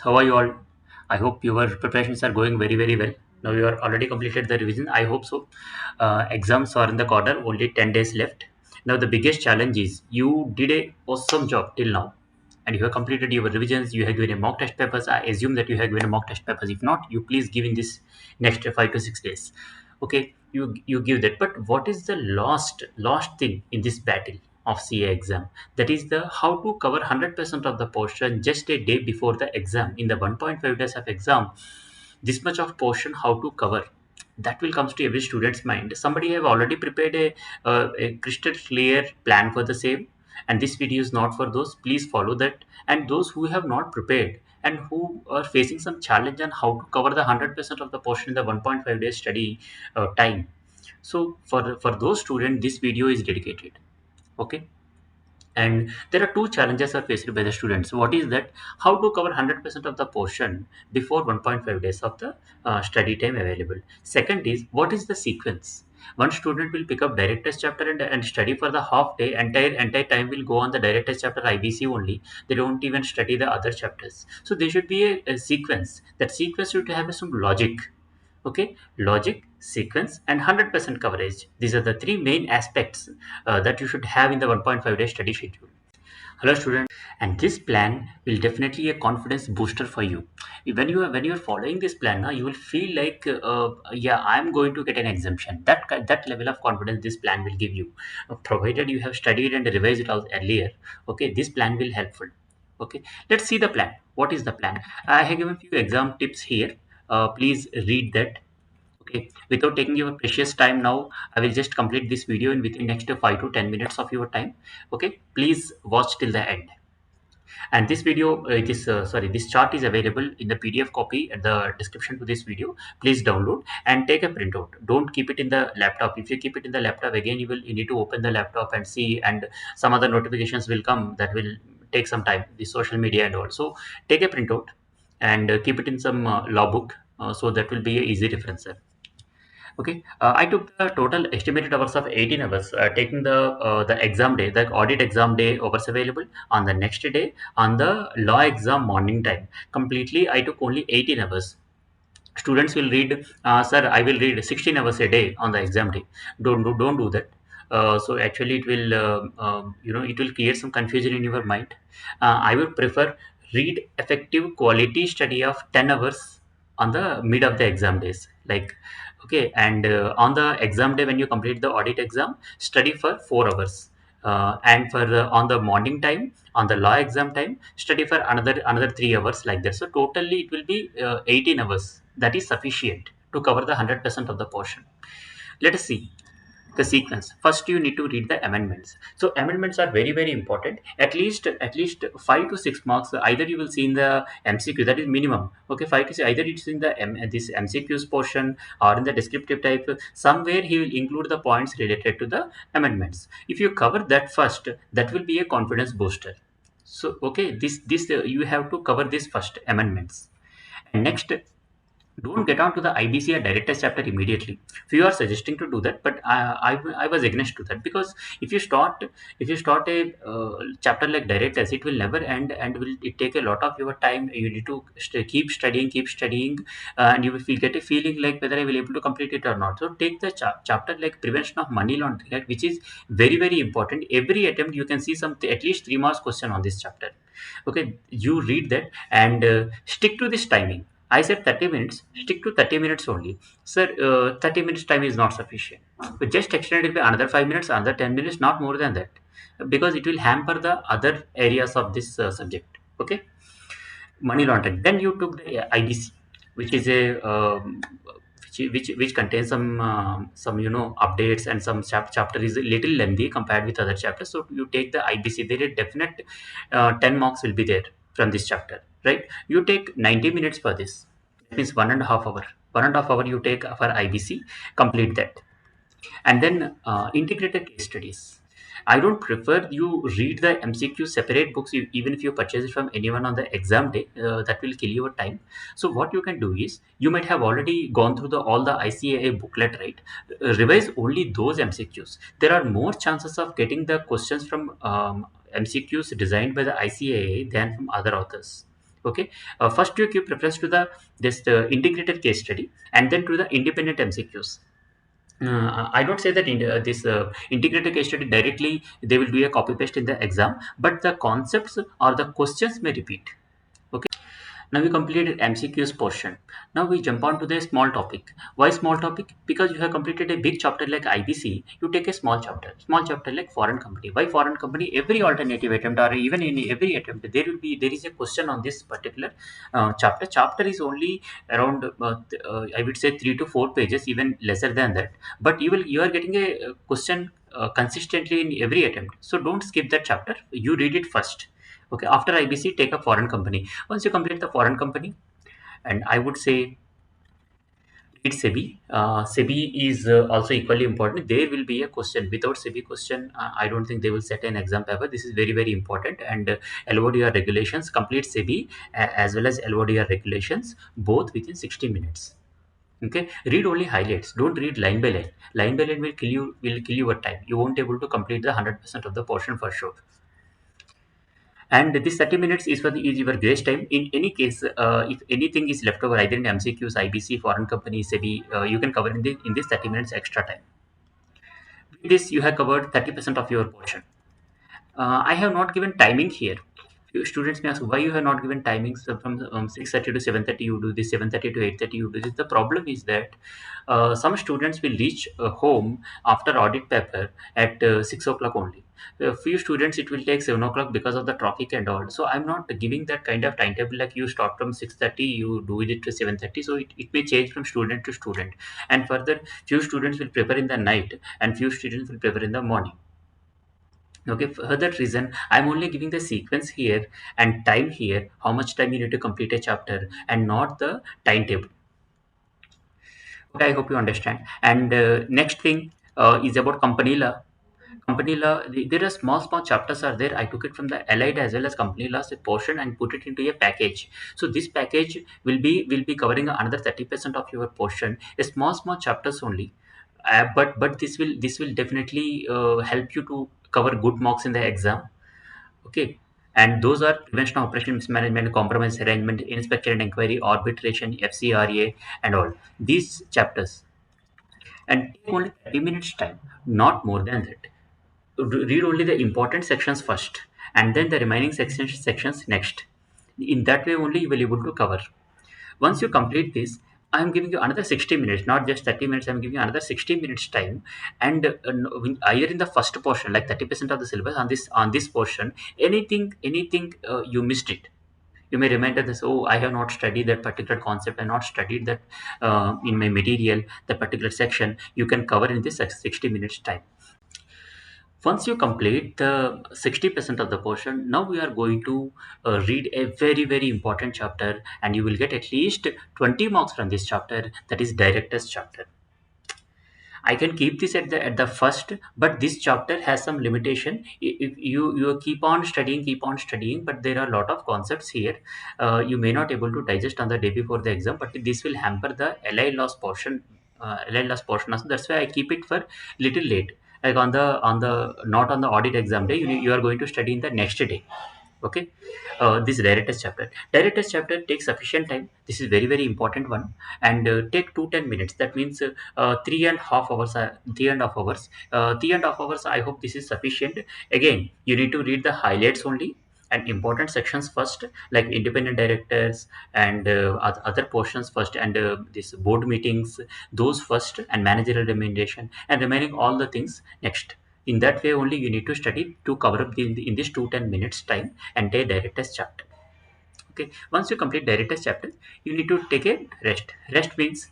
How are you all? I hope your preparations are going very, very well. Now you are already completed the revision. I hope so. Exams are in the quarter, only 10 days left. Now the biggest challenge is you did a awesome job till now. And you have completed your revisions, you have given a mock test papers. I assume that you have given a mock test papers. If not, you please give in this next 5 to 6 days. Okay, you give that. But what is the last thing in this battle of CA exam? That is the how to cover 100% of the portion just a day before the exam. In the 1.5 days of exam, this much of portion how to cover, that will comes to every student's mind. Somebody have already prepared a crystal clear plan for the same, and this video is not for those. Please follow that. And those who have not prepared and who are facing some challenge on how to cover the 100% of the portion in the 1.5 days study time, so for those students this video is dedicated. Okay. And there are two challenges are faced by the students. What is that? How to cover 100% of the portion before 1.5 days of the study time available. Second is, what is the sequence? One student will pick up direct test chapter and study for the half day. Entire time will go on the direct test chapter IBC only. They don't even study the other chapters. So there should be a sequence. That sequence should have some logic. Okay, logic, sequence, and 100% coverage. These are the three main aspects that you should have in the 1.5 day study schedule. Hello student, and this plan will definitely a confidence booster for you. When you are following this plan now, you will feel like yeah, I'm going to get an exemption. That level of confidence this plan will give you, provided you have studied and revised it out earlier. Okay, this plan will helpful. Okay, let's see the plan. What is the plan? I have given few exam tips here. Please read that. Okay, without taking your precious time now, I will just complete this video in within next 5 to 10 minutes of your time. Okay, please watch till the end. And this video, this chart is available in the PDF copy at the description to this video. Please download and take a printout. Don't keep it in the laptop. If you keep it in the laptop, again you need to open the laptop and see, and some other notifications will come that will take some time. The social media and all. So take a printout and keep it in some law book. So that will be a easy reference. Okay, I took the total estimated hours of 18 hours, taking the exam day, the audit exam day hours available on the next day on the law exam morning time. Completely, I took only 18 hours. Students will read, sir, I will read 16 hours a day on the exam day. Don't do that. So actually, it will it will create some confusion in your mind. I would prefer read effective quality study of 10 hours on the mid of the exam days, like. Okay, and on the exam day when you complete the audit exam, study for 4 hours, and for on the morning time on the law exam time, study for another 3 hours, like that. So totally it will be 18 hours. That is sufficient to cover the 100% of the portion. Let us see the sequence. First you need to read the amendments. So amendments are very, very important. At least 5 to 6 marks, either you will see in the MCQ, that is minimum. Okay, 5 to 6, either it's in the this MCQs portion or in the descriptive type. Somewhere he will include the points related to the amendments. If you cover that first, that will be a confidence booster. So okay, this you have to cover this first, amendments. And next, don't get on to the IBC or direct test chapter immediately. Few are suggesting to do that, but I was against to that, because if you start a chapter like direct test, it will never end and will it take a lot of your time. You need to keep studying, and you will get a feeling like whether I will able to complete it or not. So take the chapter like prevention of money laundering, right, which is very, very important. Every attempt you can see some at least 3 marks question on this chapter. Okay, you read that and stick to this timing. I said 30 minutes, stick to 30 minutes only. Sir, 30 minutes time is not sufficient. But just extend it by another 5 minutes, another 10 minutes, not more than that. Because it will hamper the other areas of this subject. Okay? Money laundering. Then you took the IBC, which is a which contains some updates, and some chapter is a little lengthy compared with other chapters. So you take the IBC. There is definite 10 marks will be there from this chapter, right? You take 90 minutes for this. That means 1.5 hour. 1.5 hour you take for IBC. Complete that, and then integrated case studies. I don't prefer you read the MCQ separate books, even if you purchase it from anyone on the exam day. That will kill your time. So what you can do is, you might have already gone through the all the ICAA booklet, right? Revise only those MCQs. There are more chances of getting the questions from MCQs designed by the ICAA than from other authors. Okay, first you give preference to the integrated case study, and then to the independent MCQs. I don't say that this integrated case study directly they will do a copy paste in the exam, but the concepts or the questions may repeat. Okay. Now we completed MCQs portion. Now we jump on to the small topic. Why small topic? Because you have completed a big chapter like IBC, you take a small chapter like foreign company. Why foreign company? Every alternative attempt or even in every attempt, there is a question on this particular chapter. Chapter is only around I would say 3 to 4 pages, even lesser than that. But you are getting a question consistently in every attempt. So don't skip that chapter. You read it first. Okay, after IBC, take a foreign company. Once you complete the foreign company, and I would say read SEBI. SEBI is also equally important. There will be a question. Without SEBI question, I don't think they will set an exam paper. This is very, very important. And LODR regulations, complete SEBI as well as LODR regulations, both within 60 minutes. Okay, read only highlights. Don't read line by line. Line by line will kill your time. You won't able to complete the 100% of the portion for sure. And this 30 minutes is for the is your grace time. In any case, if anything is left over either in MCQs, IBC, foreign companies, SEBI, you can cover in this 30 minutes extra time. With this you have covered 30% of your portion. I have not given timing here. Few students may ask why you have not given timings from 6:30 to 7:30. You do this 7:30 to 8:30. You do this. The problem is that some students will reach home after audit paper at 6 o'clock only. A few students it will take 7 o'clock because of the traffic and all. So I'm not giving that kind of timetable like you start from 6:30, you do it to 7:30. So it may change from student to student. And further, few students will prepare in the night and few students will prepare in the morning. Okay, for that reason, I'm only giving the sequence here and time here, how much time you need to complete a chapter, and not the timetable. Okay, I hope you understand. And next thing is about company law. Company law, there are small chapters are there. I took it from the allied as well as company laws a portion and put it into a package. So this package will be covering another 30% of your portion. A small chapters only. But this will definitely help you to cover good marks in the exam. Okay. And those are prevention of operational mismanagement, compromise arrangement, inspection and inquiry, arbitration, FCRA, and all these chapters. And take only 30 minutes time, not more than that. Read only the important sections first, and then the remaining sections next. In that way only you will be able to cover. Once you complete this, I am giving you another 60 minutes, not just 30 minutes. I am giving you another 60 minutes time, and either in the first portion, like 30% of the syllabus on this portion, anything you missed it. You may remember this. Oh, I have not studied that particular concept. I not studied that in my material, the particular section. You can cover in this 60 minutes time. Once you complete the 60% of the portion, now we are going to read a very, very important chapter, and you will get at least 20 marks from this chapter, that is director's chapter. I can keep this at the first, but this chapter has some limitation. If you keep on studying, but there are a lot of concepts here. You may not able to digest on the day before the exam, but this will hamper the LI loss portion. LI loss portion. Also, that's why I keep it for little late. Like on the not on the audit exam day, you are going to study in the next day. Okay. This director's chapter takes sufficient time. This is very, very important one. And take 2 10 minutes. That means 3.5 hours, 3.5 hours, 3.5 hours. I hope this is sufficient. Again, you need to read the highlights only and important sections first, like independent directors and other portions first, and this board meetings, those first, and managerial recommendation, and remaining all the things next. In that way only you need to study to cover up in this 2 10 minutes time and take director's chapter. Okay, once you complete director's chapter, you need to take a rest means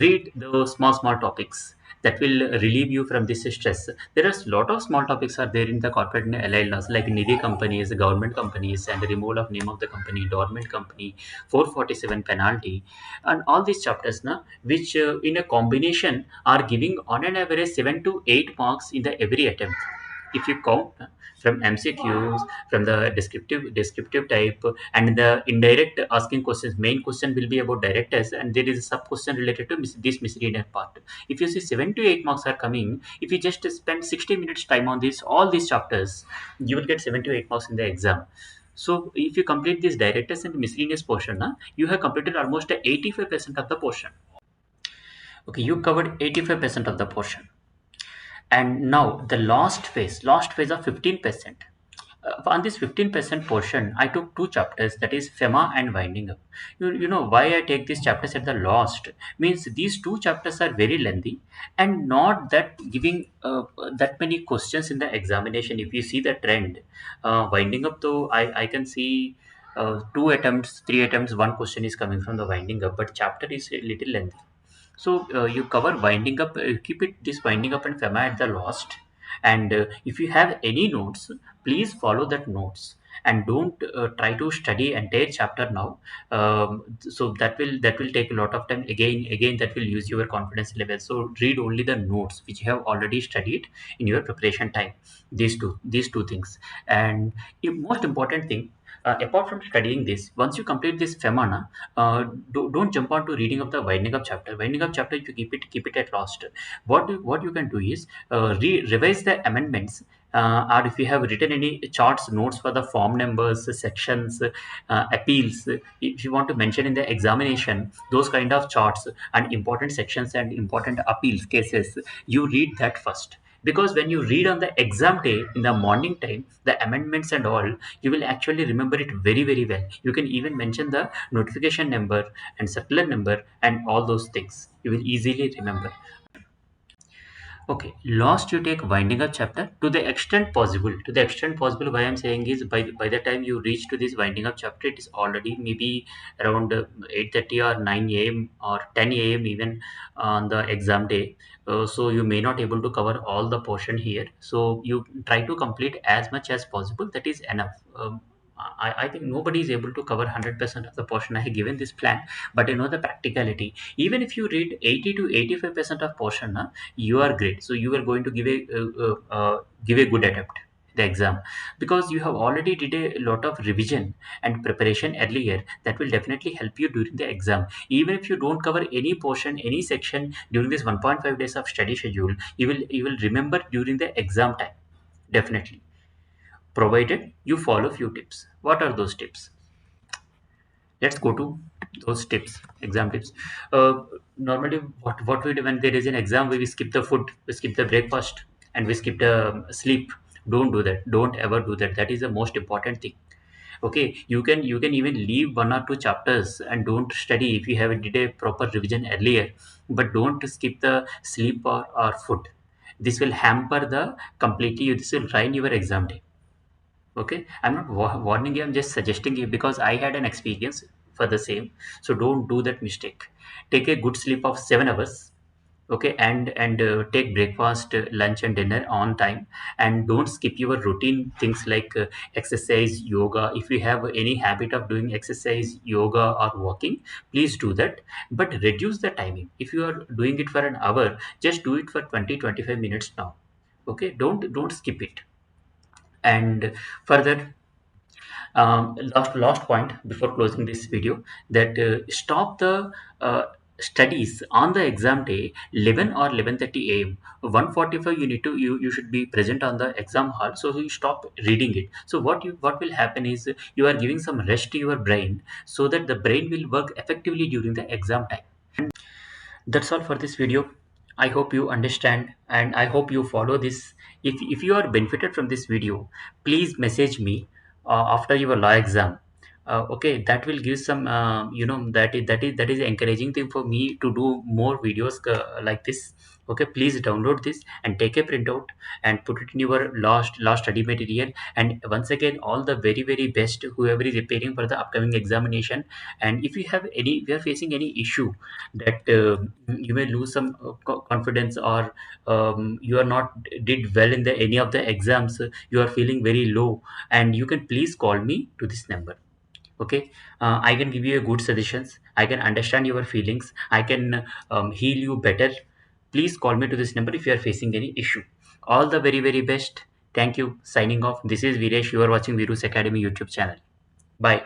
read those small topics that will relieve you from this stress. There are a lot of small topics are there in the corporate and allied laws, like nidhi companies, government companies, and the removal of name of the company, dormant company, 447 penalty, and all these chapters now, which in a combination are giving on an average 7 to 8 marks in the every attempt. If you count from MCQs, from the descriptive type, and the indirect asking questions, main question will be about directors, and there is a sub question related to this miscellaneous part. If you see 7 to 8 marks are coming, if you just spend 60 minutes time on this all these chapters, you will get 7 to 8 marks in the exam. So if you complete this directors and miscellaneous portion, you have completed almost 85% of the portion. Okay, you covered 85% of the portion. And now the last phase of 15%. On this 15% portion, I took two chapters, that is FEMA and Winding Up. You know why I take these chapters at the last? Means these two chapters are very lengthy and not that giving that many questions in the examination. If you see the trend, Winding Up, though, I can see two attempts, three attempts, one question is coming from the Winding Up, but chapter is a little lengthy. So you cover winding up, keep it this winding up and FEMA at the last. And if you have any notes, please follow that notes and don't try to study entire chapter now. So that will take a lot of time. Again, that will use your confidence level. So read only the notes which you have already studied in your preparation time. These two things. And the most important thing, apart from studying this, once you complete this FEMA, don't jump on to reading of the winding up chapter. Winding up chapter, you keep it at last. What you can do is revise the amendments, or if you have written any charts, notes for the form numbers, sections, appeals, if you want to mention in the examination those kind of charts and important sections and important appeals cases, you read that first. Because when you read on the exam day in the morning time the amendments and all, you will actually remember it very very well. You can even mention the notification number and circular number and all those things, you will easily remember. Okay, last you take winding up chapter to the extent possible. To the extent possible, why I'm saying is by the time you reach to this winding up chapter, it is already maybe around 8:30 or 9 a.m. or 10 a.m. even on the exam day. So you may not able to cover all the portion here. So you try to complete as much as possible. That is enough. I think nobody is able to cover 100% of the portion I have given this plan, but you know the practicality. Even if you read 80 to 85% of portion, you are great. So you are going to give a good attempt the exam, because you have already did a lot of revision and preparation earlier. That will definitely help you during the exam. Even if you don't cover any portion, any section during this 1.5 days of study schedule, you will remember during the exam time, definitely, provided you follow few tips. What are those tips? Let's go to those tips, exam tips. uh, Normally what we do when there is an exam, we skip the food, we skip the breakfast, and we skip the sleep. Don't do that, don't ever do that. That is the most important thing. Okay, you can even leave one or two chapters and don't study if you have did a proper revision earlier, but don't skip the sleep or food. This will hamper the completely, this will ruin your exam day. Okay, I'm not warning you, I'm just suggesting you because I had an experience for the same. So don't do that mistake. Take a good sleep of 7 hours. Okay, and take breakfast, lunch and dinner on time, and don't skip your routine things like exercise, yoga. If you have any habit of doing exercise, yoga or walking, please do that, but reduce the timing. If you are doing it for an hour, just do it for 20-25 minutes now. Okay, don't skip it. And further, last point before closing this video, that stop the studies on the exam day 11 or 11:30 a.m. 1:45 you need to, you should be present on the exam hall, so you stop reading it. So what will happen is you are giving some rest to your brain so that the brain will work effectively during the exam time. That's all for this video. I hope you understand and I hope you follow this. If you are benefited from this video, please message me after your law exam. Okay, that will give some that is encouraging thing for me to do more videos like this. Okay, please download this and take a printout and put it in your last study material. And once again, all the very very best whoever is preparing for the upcoming examination. And if you are facing any issue that you may lose some confidence, or you are not did well in the any of the exams, you are feeling very low, and you can please call me to this number. Okay, I can give you a good suggestions, I can understand your feelings, I can heal you better. Please call me to this number if you are facing any issue. All the very very best. Thank you. Signing off. This is Viresh. You are watching Virus Academy YouTube channel. Bye.